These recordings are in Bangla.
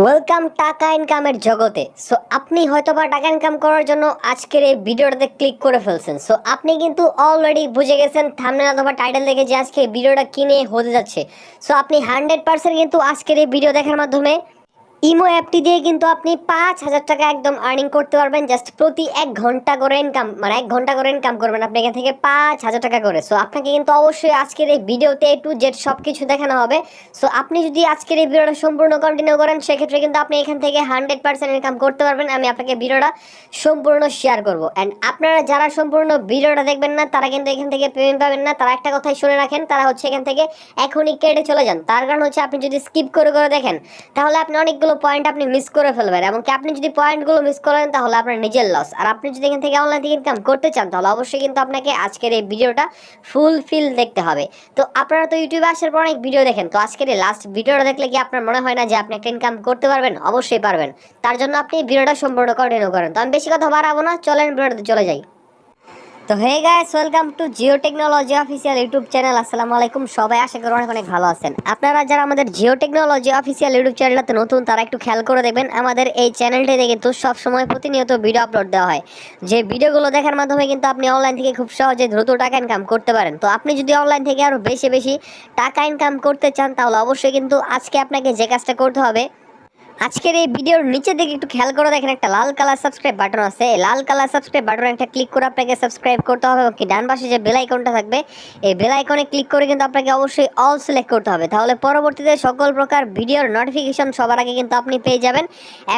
ওয়েলকাম টাকা ইনকামের জগতে। সো আপনি হয়তোবা টাকা ইনকাম করার জন্য আজকের এই ভিডিওটাতে ক্লিক করে ফেলছেন। সো আপনি কিন্তু অলরেডি বুঝে গেছেন থাম্বনেল অথবা টাইটেল দেখে যে আজকে ভিডিওটা কিনে হতে যাচ্ছে। সো আপনি 100% কিন্তু আজকের এই ভিডিও দেখার মাধ্যমে ইমো অ্যাপটি দিয়ে কিন্তু আপনি ৫,০০০ টাকা একদম আর্নিং করতে পারবেন। জাস্ট প্রতি ১ ঘন্টা করে ইনকাম, মানে ১ ঘন্টা করে ইনকাম করবেন আপনি এখান থেকে ৫,০০০ টাকা করে। সো আপনাকে কিন্তু অবশ্যই আজকের এই ভিডিওতে A to Z সব কিছু দেখানো হবে। সো আপনি যদি আজকের এই ভিডিওটা সম্পূর্ণ কন্টিনিউ করেন সেক্ষেত্রে কিন্তু আপনি এখান থেকে 100% ইনকাম করতে পারবেন। আমি আপনাকে ভিডিওটা সম্পূর্ণ শেয়ার করব। অ্যান্ড আপনারা যারা সম্পূর্ণ ভিডিওটা দেখবেন না তারা কিন্তু এখান থেকে পেমেন্ট পাবেন না। তারা একটা কথাই শুনে রাখেন, তারা হচ্ছে এখান থেকে এখনই কেটে চলে যান। তার কারণ হচ্ছে আপনি যদি স্কিপ করে করে দেখেন তাহলে আপনি অনেকগুলো পয়েন্ট আপনি মিস করে ফেলবেন, এবং কি আপনি যদি পয়েন্টগুলো মিস করেন তাহলে আপনার নিজের লস। আর আপনি যদি এখান থেকে অনলাইন থেকে ইনকাম করতে চান তাহলে অবশ্যই কিন্তু আপনাকে আজকের এই ভিডিওটা ফুলফিল দেখতে হবে। তো আপনারা তো ইউটিউবে আসার পর অনেক ভিডিও দেখেন, তো আজকের এই লাস্ট ভিডিওটা দেখলে কি আপনার মনে হয় না যে আপনি একটা ইনকাম করতে পারবেন? অবশ্যই পারবেন। তার জন্য আপনি ভিডিওটা সম্পূর্ণ কন্টিনিউ করেন। তো আমি বেশি কথা বাড়াবো না, চলেন ভিডিওতে চলে যাই। তো hey guys, welcome to Jio technology official YouTube channel. আসসালামু আলাইকুম, সবাই আশা করি অনেক অনেক ভালো আছেন। আপনারা যারা আমাদের জিও টেকনোলজি অফিসিয়াল ইউটিউব চ্যানেলটাতে নতুন তারা একটু খেয়াল করে দেখবেন, আমাদের এই চ্যানেলটিতে কিন্তু সবসময় প্রতিনিয়ত ভিডিও আপলোড দেওয়া হয়, যে ভিডিওগুলো দেখার মাধ্যমে কিন্তু আপনি অনলাইন থেকে খুব সহজে দ্রুত টাকা ইনকাম করতে পারেন। তো আপনি যদি অনলাইন থেকে আরও বেশি বেশি টাকা ইনকাম করতে চান তাহলে অবশ্যই কিন্তু আজকে আপনাকে যে কাজটা করতে হবে, আজকের এই ভিডিওর নিচে দিকে একটু খেয়াল করে দেখেন একটা লাল কালার সাবস্ক্রাইব বাটন আছে। এই লাল কালার সাবস্ক্রাইব বাটনে একটা ক্লিক করে আপনাকে সাবস্ক্রাইব করতে হবে, এবং কি ডান পাশে যে বেল আইকনটা থাকবে এই বেল আইকনে ক্লিক করে কিন্তু আপনাকে অবশ্যই অল সিলেক্ট করতে হবে। তাহলে পরবর্তীতে সকল প্রকার ভিডিওর নোটিফিকেশন সবার আগে কিন্তু আপনি পেয়ে যাবেন,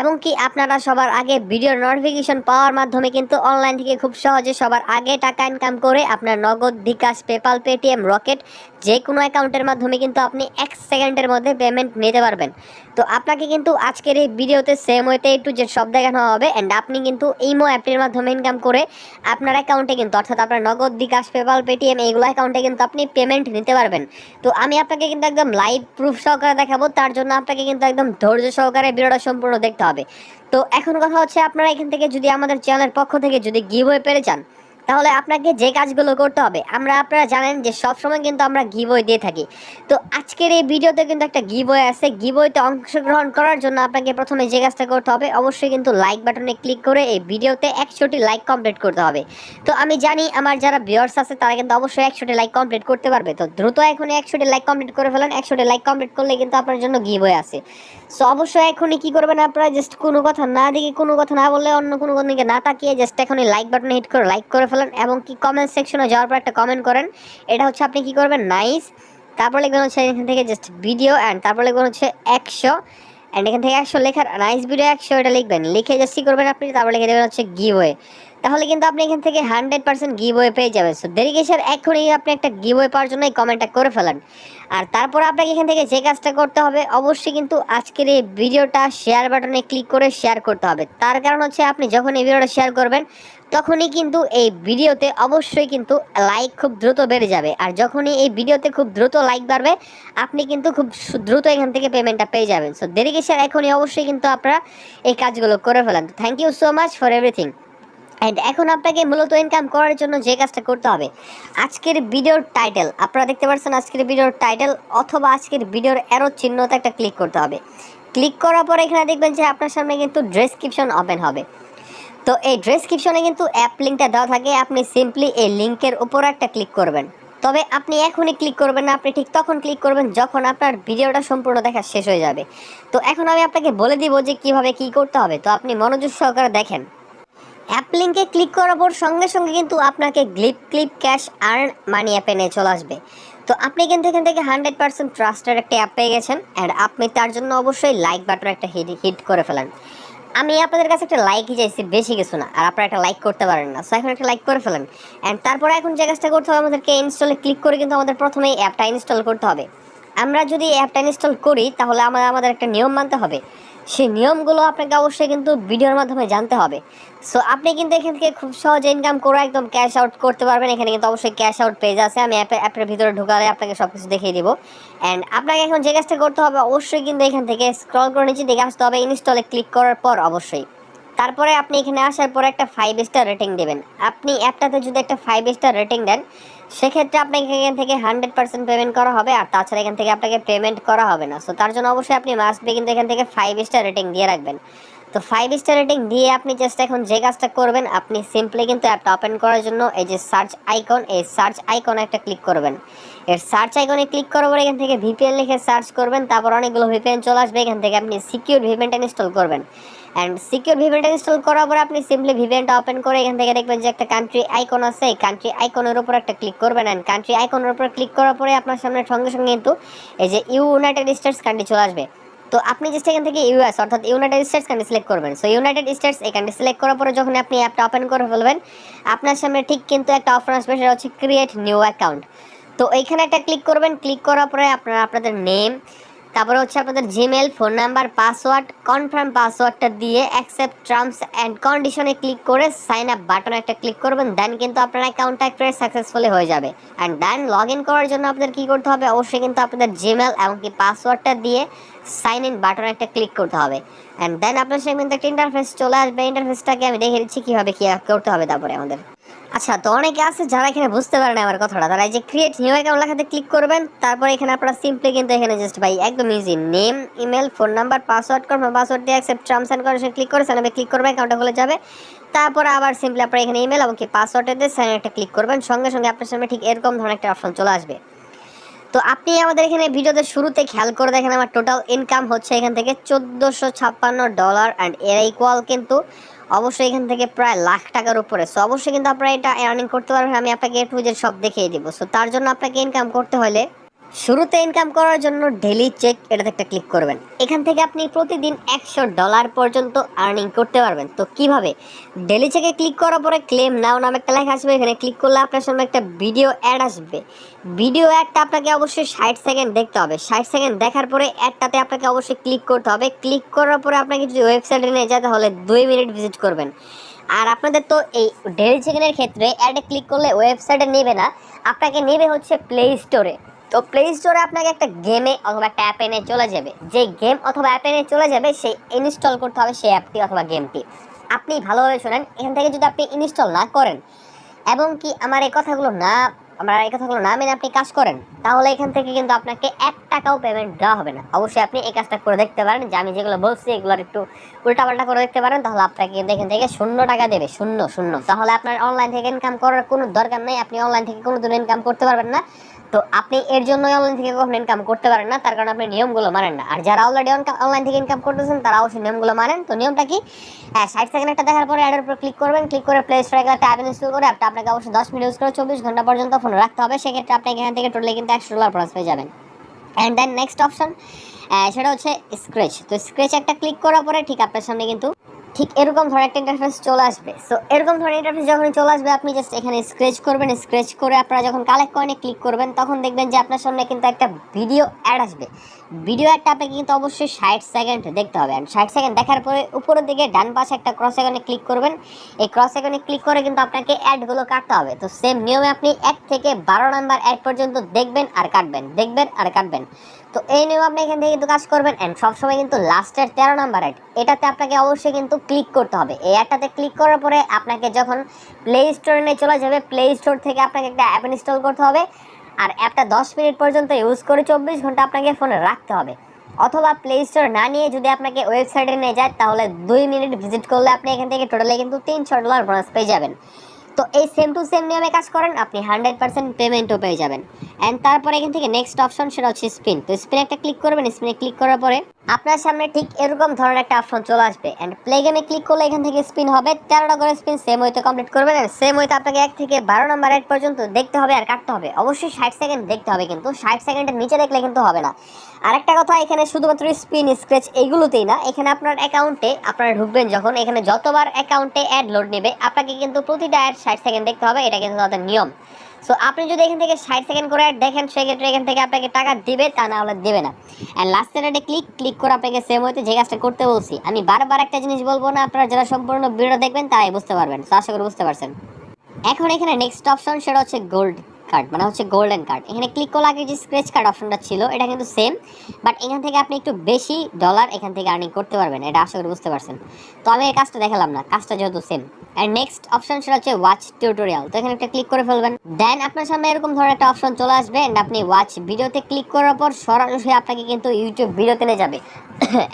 এবং কি আপনারা সবার আগে ভিডিওর নোটিফিকেশন পাওয়ার মাধ্যমে কিন্তু অনলাইন থেকে খুব সহজে সবার আগে টাকা ইনকাম করে আপনার নগদ, বিকাশ, পেপাল, পেটিএম, রকেট যে কোনো অ্যাকাউন্টের মাধ্যমে কিন্তু আপনি 1 সেকেন্ডের মধ্যে পেমেন্ট নিতে পারবেন। তো আপনাকে কিন্তু আজকের এই ভিডিওতে সেম ওয়েতে একটু যে সব দেখানো হবে, অ্যান্ড আপনি কিন্তু ইমো অ্যাপটির মাধ্যমে ইনকাম করে আপনার অ্যাকাউন্টে কিন্তু, অর্থাৎ আপনার নগদ, বিকাশ, পেপাল, পেটিএম এইগুলো অ্যাকাউন্টে কিন্তু আপনি পেমেন্ট নিতে পারবেন। তো আমি আপনাকে কিন্তু একদম লাইভ প্রুফ সহকারে দেখাবো, তার জন্য আপনাকে কিন্তু একদম ধৈর্য সহকারে ভিডিওটা সম্পূর্ণ দেখতে হবে। তো এখন কথা হচ্ছে, আপনারা এখান থেকে যদি আমাদের চ্যানেলের পক্ষ থেকে যদি গিভওয়ে পেতে চান তাহলে আপনাকে যে কাজগুলো করতে হবে, আপনারা জানেন যে সবসময় কিন্তু আমরা গিভওয়ে দিয়ে থাকি। তো আজকের এই ভিডিওতে কিন্তু একটা গিভওয়ে আছে। গিভওয়েতে অংশগ্রহণ করার জন্য আপনাকে প্রথমে যে কাজটা করতে হবে, অবশ্যই কিন্তু লাইক বাটনে ক্লিক করে এই ভিডিওতে 100টি লাইক কমপ্লিট করতে হবে। তো আমি জানি আমার যারা ভিউয়ার্স আছে তারা কিন্তু অবশ্যই 100টি লাইক কমপ্লিট করতে পারবে। তো দ্রুত এখনই 100টি লাইক কমপ্লিট করে ফেলেন। 100টি লাইক কমপ্লিট করলে কিন্তু আপনার জন্য গিভওয়ে আছে। সো অবশ্যই এখনই কি করবেন, আপনারা জাস্ট কোনো কথা না দেখে, কোনো কথা না বললে, অন্য কোনো দিকে না তাকিয়ে জাস্ট এখনই লাইক বাটনে হিট করে লাইক করে ফেলেন, এবং কি কমেন্ট সেকশনে যাওয়ার পর একটা কমেন্ট করেন। এটা হচ্ছে আপনি কি করবেন, নাইস, তারপর লিখবেন হচ্ছে এখান থেকে জাস্ট ভিডিও, অ্যান্ড তারপর লিখবেন হচ্ছে 100, অ্যান্ড এখান থেকে 100 লেখার নাইস ভিডিও 100 এটা লিখবেন, লিখে জাস্ট কি করবেন আপনি, তারপর লিখে দেবেন হচ্ছে গিভওয়ে। তাহলে কিন্তু আপনি এখান থেকে 100% গিভওয়ে পেয়ে যাবেন। সো দেরি কিসের, এখনই আপনি একটা গিভওয়ে পাওয়ার জন্য এই কমেন্টটা করে ফেলেন। আর তারপর আপনাকে এখান থেকে যে কাজটা করতে হবে, অবশ্যই কিন্তু আজকের এই ভিডিওটা শেয়ার বাটনে ক্লিক করে শেয়ার করতে হবে। তার কারণ হচ্ছে আপনি যখন এই ভিডিওটা শেয়ার করবেন তখনই কিন্তু এই ভিডিওতে অবশ্যই কিন্তু লাইক খুব দ্রুত বেড়ে যাবে, আর যখনই এই ভিডিওতে খুব দ্রুত লাইক বাড়বে আপনি কিন্তু খুব দ্রুত এখান থেকে পেমেন্টটা পেয়ে যাবেন। সো দেরি কিসের, এখনই অবশ্যই কিন্তু আপনারা এই কাজগুলো করে ফেলেন। Thank you so much for everything. And এখন আপনাকে মূলত ইনকাম করার জন্য যে কাজটা করতে হবে, আজকের ভিডিওর টাইটেল আপনারা দেখতে পাচ্ছেন, আজকের ভিডিওর টাইটেল অথবা আজকের ভিডিওর অ্যারো চিহ্নতে একটা ক্লিক করতে হবে। ক্লিক করার পর এখানে দেখবেন যে আপনার সামনে কিন্তু ডেসক্রিপশন ওপেন হবে। তো এই ডেসক্রিপশনে কিন্তু অ্যাপ লিঙ্কটা দেওয়া থাকে, আপনি সিম্পলি এই লিঙ্কের উপর একটা ক্লিক করবেন। তবে আপনি এখনই ক্লিক করবেন না, আপনি ঠিক তখন ক্লিক করবেন যখন আপনার ভিডিওটা সম্পূর্ণ দেখা শেষ হয়ে যাবে। তো এখন আমি আপনাকে বলে দিব যে কিভাবে কি করতে হবে, তো আপনি মনোযোগ সহকারে দেখেন। অ্যাপ লিঙ্কে ক্লিক করার পর সঙ্গে সঙ্গে কিন্তু আপনাকে গ্লিপ ক্যাশ আর্ন মানি অ্যাপে নিয়ে চলে আসবে। তো আপনি কিন্তু এখান থেকে 100% ট্রাস্টেড একটা অ্যাপ পেয়ে গেছেন, অ্যান্ড আপনি তার জন্য অবশ্যই লাইক বাটন একটা হিট করে ফেলেন। আমি আপনাদের কাছে একটা লাইকই চাইছি, বেশি কিছু না, আর আপনারা একটা লাইক করতে পারেন না। সো এখন একটা লাইক করে ফেলেন, অ্যান্ড তারপরে এখন যে কাজটা করতে হবে, আমাদেরকে ইনস্টলে ক্লিক করে কিন্তু আমাদের প্রথমেই অ্যাপটা ইনস্টল করতে হবে। আমরা যদি অ্যাপটা ইনস্টল করি তাহলে আমাদের একটা নিয়ম মানতে হবে, সেই নিয়মগুলো আপনাকে অবশ্যই কিন্তু ভিডিওর মাধ্যমে জানতে হবে। সো আপনি কিন্তু এখান থেকে খুব সহজে ইনকাম করে একদম ক্যাশ আউট করতে পারবেন। এখানে কিন্তু অবশ্যই ক্যাশ আউট পেজ আছে, আমি অ্যাপের ভিতরে ঢুকালে আপনাকে সব কিছু দেখিয়ে দিব। অ্যান্ড আপনাকে এখন যে কাজটা করতে হবে, অবশ্যই কিন্তু এখান থেকে স্ক্রল করে নিচে দিকে আসতে হবে, ইনস্টলে ক্লিক করার পর অবশ্যই তারপরে আপনি এখানে আসার পর একটা 5 স্টার রেটিং দেবেন। আপনি অ্যাপটাতে যদি একটা 5 স্টার রেটিং দেন সেক্ষেত্রে আপনাকে এখান থেকে 100% পেমেন্ট করা হবে, আর তাছাড়া এখান থেকে আপনাকে পেমেন্ট করা হবে না। সো তার জন্য অবশ্যই আপনি মাস্ট বি কিন্তু এখান থেকে 5 স্টার রেটিং দিয়ে রাখবেন। তো 5 স্টার রেটিং দিয়ে আপনি জাস্ট এখন যে কাজটা করবেন, আপনি সিম্পলি কিন্তু অ্যাপটা ওপেন করার জন্য এই যে সার্চ আইকন, এই সার্চ আইকনে একটা ক্লিক করবেন। এর সার্চ আইকনে ক্লিক করার পরে এখান থেকে ভিপিএন লিখে সার্চ করবেন, তারপর অনেকগুলো ভিপিএন চলে আসবে। এখান থেকে আপনি সিকিউর ভিপিএনটা ইনস্টল করবেন। অ্যান্ড সিকিউর ভিপিএনটা ইনস্টল করার পরে আপনি সিম্পলি ভিপিএনটা ওপেন করে এখান থেকে দেখবেন যে একটা কান্ট্রি আইকন আছে, এই কান্ট্রি আইকনের উপর একটা ক্লিক করবেন। অ্যান্ড কান্ট্রি আইকনের উপর ক্লিক করার পরে আপনার সামনে সঙ্গে সঙ্গে কিন্তু এই যে ইউনাইটেড স্টেটস কান্ট্রি চলে আসবে। তো আপনি জাস্ট এখান থেকে ইউএস অর্থাৎ ইউনাইটেড স্টেটস কান্ট্রি সিলেক্ট করবেন। সো ইউনাইটেড স্টেটস এই কান্ট্রি সিলেক্ট করার পরে যখন আপনি অ্যাপটা ওপেন করে ফেলবেন, আপনার সামনে ঠিক কিন্তু একটা অপশন আসবে, সেটা হচ্ছে ক্রিয়েট নিউ অ্যাকাউন্ট। তো এইখানে একটা ক্লিক করবেন। ক্লিক করার পরে আপনাদের নেম, তারপরে হচ্ছে আপনাদের Gmail, phone number, password, confirm পাসওয়ার্ডটা দিয়ে অ্যাকসেপ্ট টার্মস অ্যান্ড কন্ডিশনে ক্লিক করে সাইন আপ বাটনে একটা ক্লিক করবেন। দেন কিন্তু আপনার অ্যাকাউন্টটা একবারে সাকসেসফুলি হয়ে যাবে। অ্যান্ড দেন লগ ইন করার জন্য আপনাদের কী করতে হবে, অবশ্যই কিন্তু আপনাদের জিমেল এমনকি পাসওয়ার্ডটা দিয়ে সাইন ইন বাটনে একটা ক্লিক করতে হবে। অ্যান্ড দেন আপনার সামনে কিন্তু একটা ইন্টারফেস চলে আসবে। ইন্টারফেসটাকে আমি দেখে দিচ্ছি কীভাবে কী করতে হবে তারপরে আমাদের। আচ্ছা, তো অনেকে আছে যারা এখানে বুঝতে পারে না আমার কথাটা, তারা এই যে ক্রিয়েট নিউ অ্যাকাউন্ট লেখাতে ক্লিক করবেন। তারপর এখানে আপনারা সিম্পলি কিন্তু এখানে জাস্ট ভাই একদম easy name, email, phone number, password confirm password দিয়ে accept terms and condition click করে সাইন আপে ক্লিক করবেন, অ্যাকাউন্টটা খুলে যাবে। তারপর আবার সিম্পলি আপনারা এখানে ইমেল এবং কি পাসওয়ার্ডটা দিয়ে সাইন একটা ক্লিক করবেন, সঙ্গে সঙ্গে আপনার সামনে ঠিক এরকম ধরনের একটা অপশন চলে আসবে। তো আপনি আমাদের এখানে ভিডিওতে শুরুতে খেয়াল করে দেখেন আমার টোটাল ইনকাম হচ্ছে এখান থেকে $1456 অ্যান্ড এর ইকুয়াল কিন্তু অবশ্যই এখান থেকে প্রায় লাখ টাকার উপরে। সো অবশ্যই কিন্তু আপনারা এটা আর্নিং করতে পারবেন। আমি আপনাকে এ টু জেড সব দেখিয়ে দিব। সো তার জন্য আপনাকে ইনকাম করতে হলে শুরুতে ইনকাম করার জন্য ডেলি চেক এটাতে একটা ক্লিক করবেন। এখান থেকে আপনি প্রতিদিন $100 পর্যন্ত আর্নিং করতে পারবেন। তো কিভাবে, ডেলি চেকে ক্লিক করার পরে ক্লেম নাও নামে একটা লেখা আসবে, এখানে ক্লিক করলে আপনার সামনে একটা ভিডিও অ্যাড আসবে। ভিডিও অ্যাডটা আপনাকে অবশ্যই 60 সেকেন্ড দেখতে হবে। 60 সেকেন্ড দেখার পরে অ্যাডটাতে আপনাকে অবশ্যই ক্লিক করতে হবে। ক্লিক করার পরে আপনাকে যদি ওয়েবসাইটে নিয়ে যায় তাহলে 2 মিনিট ভিজিট করবেন। আর আপনাদের তো এই ডেলি চেকের ক্ষেত্রে অ্যাডে ক্লিক করলে ওয়েবসাইটে নেবে না, আপনাকে নেবে হচ্ছে প্লে স্টোরে। তো প্লে স্টোরে আপনাকে একটা গেমে অথবা একটা অ্যাপে নিয়ে চলে যাবে। যে গেম অথবা অ্যাপে নিয়ে চলে যাবে সেই ইনস্টল করতে হবে সেই অ্যাপটি অথবা গেমটি। আপনি ভালোভাবে শোনেন, এখান থেকে যদি আপনি ইনস্টল না করেন এবং কি আমার এই কথাগুলো না মেনে আপনি কাজ করেন, তাহলে এখান থেকে কিন্তু আপনাকে 1 টাকাও পেমেন্ট দেওয়া হবে না। অবশ্যই আপনি এই কাজটা করে দেখতে পারেন, যে আমি যেগুলো বলছি এগুলোর একটু উল্টাপাল্টা করে দেখতে পারেন, তাহলে আপনাকে কিন্তু এখান থেকে 0 টাকা দেবে, 0 তাহলে আপনার অনলাইন থেকে ইনকাম করার কোনো দরকার নেই। আপনি অনলাইন থেকে কোনো দিন ইনকাম করতে পারবেন না। তো আপনি এর জন্য অনলাইন থেকে কখনো ইনকাম করতে পারেন না, তার কারণে আপনি নিয়মগুলো মানেন না। আর যারা অলরেডি অনলাইন থেকে ইনকাম করতেছেন তারা অবশ্যই নিয়মগুলো মানেন। তো নিয়মটা কি, 60 সেকেন্ড একটা দেখার পরে অ্যাডের উপর ক্লিক করবেন। ক্লিক করে প্লে স্টোরে একটা অ্যাপ ইনস্টল করে অ্যাপটা আপনাকে অবশ্যই 10 মিনিট ইউজ করে 24 ঘন্টা পর্যন্ত ফোনে রাখতে হবে। সেক্ষেত্রে আপনি এখান থেকে টোটালি কিন্তু $100 প্রাইস পেয়ে যাবেন। অ্যান্ড দেন নেক্সট অপশন সেটা হচ্ছে স্ক্র্যাচ। তো স্ক্র্যাচ একটা ক্লিক করার পরে ঠিক আপনার সামনে কিন্তু ঠিক এরকম ধরনের একটা ইন্টারফেস চলে আসবে। সো এরকম ধরনের ইন্টারফেস যখন চলে আসবে, আপনি জাস্ট এখানে স্ক্র্যাচ করবেন। স্ক্র্যাচ করে আপনারা যখন কালেক্ট কয়েনে ক্লিক করবেন, তখন দেখবেন যে আপনার সামনে কিন্তু একটা ভিডিও অ্যাড আসবে। ভিডিও অ্যাডটা আপনাকে কিন্তু অবশ্যই 60 সেকেন্ড দেখতে হবে। অ্যান্ড 60 সেকেন্ড দেখার পরে উপরের দিকে ডান পাশে একটা ক্রস আইকনে ক্লিক করবেন। এই ক্রস আইকনে ক্লিক করে কিন্তু আপনাকে অ্যাডগুলো কাটতে হবে। তো সেম নিয়মে আপনি 1 থেকে 12 নাম্বার অ্যাড পর্যন্ত দেখবেন আর কাটবেন, দেখবেন আর কাটবেন। তো এই নিয়ম আপনি এখান থেকে কিন্তু কাজ করবেন। অ্যান্ড সবসময় কিন্তু লাস্টের 13 নাম্বার অ্যাড, এটাতে আপনাকে অবশ্যই কিন্তু ক্লিক করতে হবে। এই অ্যাডটাতে ক্লিক করার পরে আপনাকে যখন প্লে স্টোরে নিয়ে চলে যাবে, প্লে স্টোর থেকে আপনাকে একটা অ্যাপ ইনস্টল করতে হবে। আর অ্যাপটা 10 মিনিট পর্যন্ত ইউজ করে 24 ঘন্টা আপনাকে ফোনে রাখতে হবে। অথবা প্লে স্টোর না নিয়ে যদি আপনাকে ওয়েবসাইটে নিয়ে যায়, তাহলে 2 মিনিট ভিজিট করলে আপনি এখান থেকে টোটালি কিন্তু $300 বোনাস পেয়ে যাবেন। তো এই সেম টু সেম নিয়মে কাজ করেন, আপনি 100% পেমেন্টও পেয়ে যাবেন। অ্যান্ড তারপরে এখান থেকে নেক্সট অপশন সেটা হচ্ছে স্পিন। তো স্পিনে একটা ক্লিক করবেন। স্পিনে ক্লিক করার পরে আপনার সামনে ঠিক এরকম ধরনের একটা অপশন চলে আসবে। অ্যান্ড প্লে গেমে ক্লিক করলে এখান থেকে স্পিন হবে 13টা করে স্পিন সেম ওয়েতে কমপ্লিট করবেন। আর সেম ওয়েতে আপনাকে 1 থেকে 12 নাম্বার অ্যাড পর্যন্ত দেখতে হবে আর কাটতে হবে। অবশ্যই 60 সেকেন্ড দেখতে হবে, কিন্তু 60 সেকেন্ডের নিচে দেখলে কিন্তু হবে না। আরেকটা কথা, এখানে শুধুমাত্র স্পিন স্ক্র্যাচ এইগুলোতেই না, এখানে আপনার অ্যাকাউন্টে আপনারা ঢুকবেন যখন, এখানে যতবার অ্যাকাউন্টে অ্যাড লোড নেবে আপনাকে কিন্তু প্রতিটা অ্যাড 60 সেকেন্ড দেখতে হবে। এটা কিন্তু তাদের নিয়ম। সো আপনি যদি এখান থেকে 60 সেকেন্ড করে অ্যাড দেখেন, সেক্ষেত্রে এখান থেকে আপনাকে টাকা দিবে, তা না হলে দেবে না। অ্যান্ড লাস্টের অ্যাডে ক্লিক করে আপনাকে সেম হইতে যে কাজটা করতে বলছি। আমি বারবার একটা জিনিস বলবো না, আপনারা যারা সম্পূর্ণ ভিডিও দেখবেন তারাই বুঝতে পারবেন। তো আশা করি বুঝতে পারছেন। এখন এখানে নেক্সট অপশন সেটা হচ্ছে গোল্ড কার্ড মানে হচ্ছে গোল্ডেন কার্ড। এখানে ক্লিক করলে আগে যে স্ক্র্যাচ কার্ড অপশনটা ছিল এটা কিন্তু সেম, বাট এখান থেকে আপনি একটু বেশি ডলার এখান থেকে আর্নিং করতে পারবেন, এটা আশা করি বুঝতে পারছেন। তো আমি এই কাজটা দেখালাম না, কাজটা যেহেতু সেম। অ্যান্ড নেক্সট অপশন সেটা হচ্ছে ওয়াচ টিউটোরিয়াল। তো এখানে একটা ক্লিক করে ফেলবেন, দেন আপনার সামনে এরকম ধরনের একটা অপশন চলে আসবে অ্যান্ড আপনি ওয়াচ ভিডিওতে ক্লিক করার পর সরাসরি আপনাকে কিন্তু ইউটিউব ভিডিওতে নিয়ে যাবে।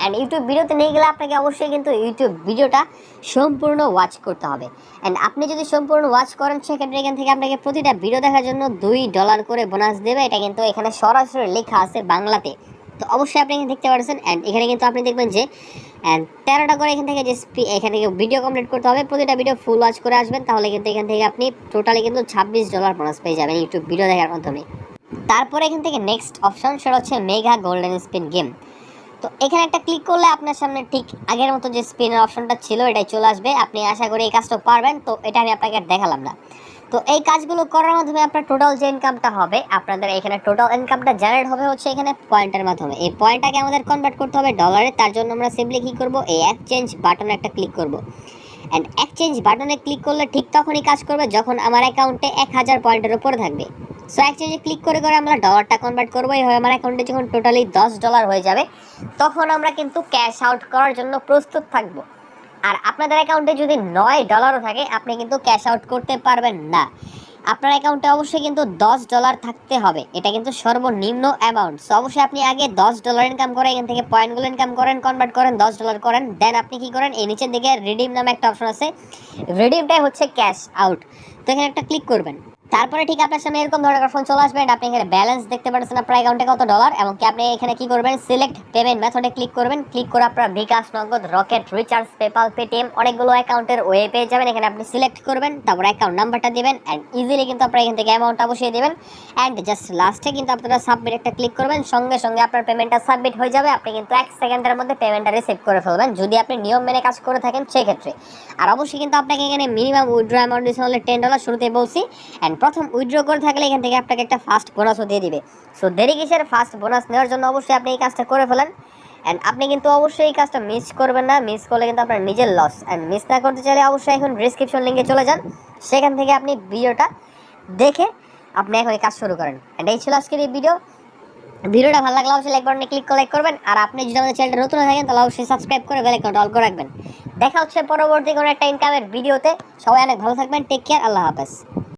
অ্যান্ড ইউটিউব ভিডিওতে নিয়ে গেলে আপনাকে অবশ্যই কিন্তু ইউটিউব ভিডিওটা সম্পূর্ণ ওয়াচ করতে হবে। অ্যান্ড আপনি যদি সম্পূর্ণ ওয়াচ করেন সেক্ষেত্রে এখান থেকে আপনাকে প্রতিটা ভিডিও দেখার জন্য $2 করে বোনাস দেবে। এটা কিন্তু এখানে সরাসরি লেখা আছে বাংলাতে, তো অবশ্যই আপনি এখানে দেখতে পাচ্ছেন। অ্যান্ড এখানে কিন্তু আপনি দেখবেন যে 13টা করে এখান থেকে যে এখান থেকে ভিডিও কমপ্লিট করতে হবে, প্রতিটা ভিডিও ফুল ওয়াচ করে আসবেন, তাহলে কিন্তু এখান থেকে আপনি টোটালি কিন্তু $26 বোনাস পেয়ে যাবেন ইউটিউব ভিডিও দেখার মাধ্যমে। তারপরে এখান থেকে নেক্সট অপশন সেটা হচ্ছে মেগা গোল্ডেন স্পিন গেম। তো এখানে একটা ক্লিক করলে আপনার সামনে ঠিক আগের মতো যে স্পিনের অপশনটা ছিল এটাই চলে আসবে। আপনি আশা করি এই কাজটা পারবেন, তো এটা আমি আপনাকে দেখালাম না। তো এই কাজগুলো করার মাধ্যমে আপনার টোটাল যে ইনকামটা হবে, আপনাদের এখানে টোটাল ইনকামটা জেনারেট হবে হচ্ছে এখানে পয়েন্টের মাধ্যমে। এই পয়েন্টটাকে আমাদের কনভার্ট করতে হবে ডলারে। তার জন্য আমরা সিম্পলি কী করবো, এই এক্সচেঞ্জ বাটনে একটা ক্লিক করব। অ্যান্ড এক্সচেঞ্জ বাটনে ক্লিক করলে ঠিক তখনই কাজ করবে যখন আমার অ্যাকাউন্টে 1000 পয়েন্টের উপরে থাকবে। সো এক্সচেঞ্জে ক্লিক করে করে আমরা ডলারটা কনভার্ট করবো। এইভাবে আমার অ্যাকাউন্টে যখন টোটালি $10 হয়ে যাবে তখন আমরা কিন্তু ক্যাশ আউট করার জন্য প্রস্তুত থাকবো। আর আপনাদের অ্যাকাউন্টে যদি $9 থাকে আপনি কিন্তু ক্যাশ আউট করতে পারবেন না। আপনার অ্যাকাউন্টে অবশ্যই কিন্তু $10 থাকতে হবে, এটা কিন্তু সর্বনিম্ন অ্যামাউন্ট। সো অবশ্যই আপনি আগে $10 ইনকাম করে এখান থেকে পয়েন্টগুলো ইনকাম করেন, কনভার্ট করেন, $10 করেন, দেন আপনি কি করেন, এই নিচের দিকে রিডিম নামে একটা অপশন আছে, রিডিমটাই হচ্ছে ক্যাশ আউট। তো এখানে একটা ক্লিক করবেন, তারপরে ঠিক আপনার সামনে এরকম ধরনের অপশন চলে আসবে। আপনি এখানে ব্যালেন্স দেখতে পাচ্ছেন আপনার অ্যাকাউন্টে কত ডলার, এবং কি আপনি এখানে কি করবেন, সিলেক্ট পেমেন্ট মেথডে ক্লিক করবেন। ক্লিক করে আপনার বিকাশ, নগদ, রকেট, রিচার্জ, পেপাল, পেটিএম অনেকগুলো অ্যাকাউন্টের ওয়ে পেয়ে যাবেন। এখানে আপনি সিলেক্ট করবেন, তারপর অ্যাকাউন্ট নাম্বারটা দিবেন অ্যান্ড ইজিলি কিন্তু আপনার এখান থেকে অ্যামাউন্টটা বসিয়ে দেবেন। অ্যান্ড জাস্ট লাস্টে কিন্তু আপনারা সাবমিট একটা ক্লিক করবেন, সঙ্গে সঙ্গে আপনার পেমেন্টটা সাবমিট হয়ে যাবে। আপনি কিন্তু 1 সেকেন্ডের মধ্যে পেমেন্টটা রিসিভ করে ফেলবেন যদি আপনি নিয়ম মেনে কাজ করে থাকেন সেক্ষেত্রে। আর অবশ্যই কিন্তু আপনাকে এখানে মিনিমাম উইথড্র অ্যামাউন্ট দিতে হলে $10 শুরুতেই বলছি। অ্যান্ড প্রথম উইথড্র করে থাকলে এখান থেকে আপনাকে একটা ফার্স্ট বোনাসও দিয়ে দিবে। সো দেরি কিসের, ফার্স্ট বোনাস নেওয়ার জন্য অবশ্যই আপনি এই কাজটা করে ফেলেন। অ্যান্ড আপনি কিন্তু অবশ্যই এই কাজটা মিস করবেন না, মিস করলে কিন্তু আপনার নিজের লস। অ্যান্ড মিস না করতে চাইলে অবশ্যই এখন ডিসক্রিপশন লিঙ্কে চলে যান, সেখান থেকে আপনি ভিডিওটা দেখে আপনি এখন এই কাজ শুরু করেন। অ্যান্ড এই ছিল আজকের এই ভিডিওটা ভালো লাগলে অবশ্যই লাইক বাটনে ক্লিক করে লাইক করবেন। আর আপনি যদি আমাদের চ্যানেলটা নতুন হয়ে থাকেন তাহলে অবশ্যই সাবস্ক্রাইব করে বেল আইকনটা অল করে রাখবেন। দেখা হচ্ছে পরবর্তী কোনো একটা ইনকামের ভিডিওতে। সবাই অনেক ভালো থাকবেন, টেক কেয়ার, আল্লাহ হাফেজ।